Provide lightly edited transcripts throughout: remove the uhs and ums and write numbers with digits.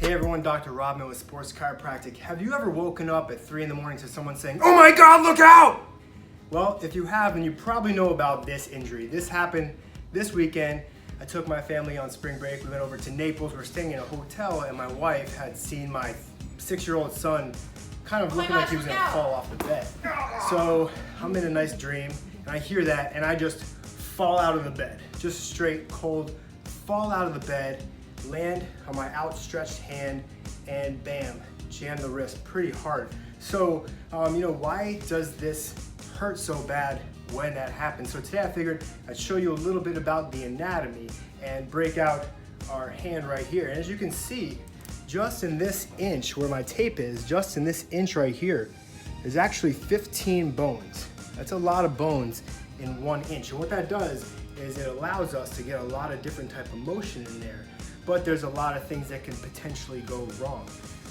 Hey everyone, Dr. Rodman with Sports Chiropractic. Have you ever woken up at 3 in the morning to someone saying, "Oh my God, look out!" Well, if you have, then you probably know about this injury. This happened this weekend. I took my family on spring break. We went over to Naples. We're staying in a hotel, and my wife had seen my 6-year-old son kind of looking like he was gonna fall off the bed. So I'm in a nice dream, and I hear that, and I just fall out of the bed. Just straight, cold, fall out of the bed, land on my outstretched hand, and bam, jam the wrist pretty hard. So, why does this hurt so bad when that happens? So today I figured I'd show you a little bit about the anatomy and break out our hand right here. And as you can see, just in this inch where my tape is, just in this inch right here, there's actually 15 bones. That's a lot of bones in 1 inch. And what that does is it allows us to get a lot of different type of motion in there. But there's a lot of things that can potentially go wrong.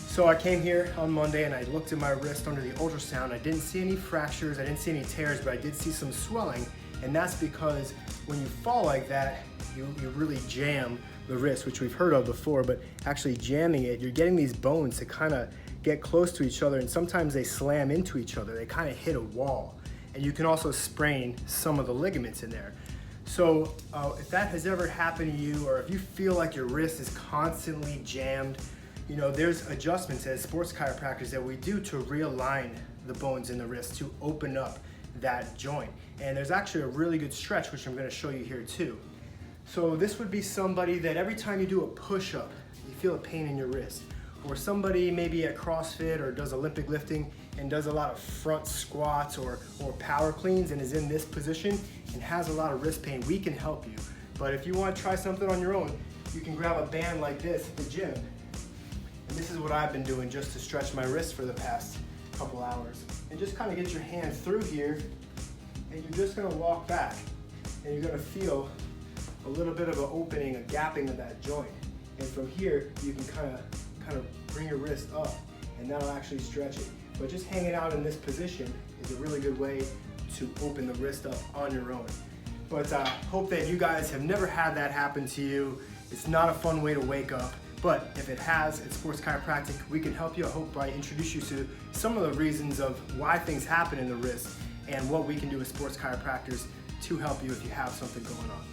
So I came here on Monday and I looked at my wrist under the ultrasound. I didn't see any fractures, I didn't see any tears, but I did see some swelling. And that's because when you fall like that, you really jam the wrist, which we've heard of before, but actually jamming it, you're getting these bones to kind of get close to each other, and sometimes they slam into each other. They kind of hit a wall. And you can also sprain some of the ligaments in there. So if that has ever happened to you, or if you feel like your wrist is constantly jammed, there's adjustments as sports chiropractors that we do to realign the bones in the wrist to open up that joint. And there's actually a really good stretch, which I'm gonna show you here too. So this would be somebody that every time you do a push-up, you feel a pain in your wrist. Or somebody maybe at CrossFit or does Olympic lifting and does a lot of front squats or power cleans and is in this position and has a lot of wrist pain, we can help you. But if you want to try something on your own, you can grab a band like this at the gym. And this is what I've been doing just to stretch my wrist for the past couple hours. And just kind of get your hand through here, and you're just going to walk back. And you're going to feel a little bit of an opening, a gapping of that joint. And from here, you can kind of bring your wrist up, and that'll actually stretch it. But just hanging out in this position is a really good way to open the wrist up on your own. But I hope that you guys have never had that happen to you. It's not a fun way to wake up, but if it has, at Sports Chiropractic, we can help you. I hope I introduce you to some of the reasons of why things happen in the wrist and what we can do as sports chiropractors to help you if you have something going on.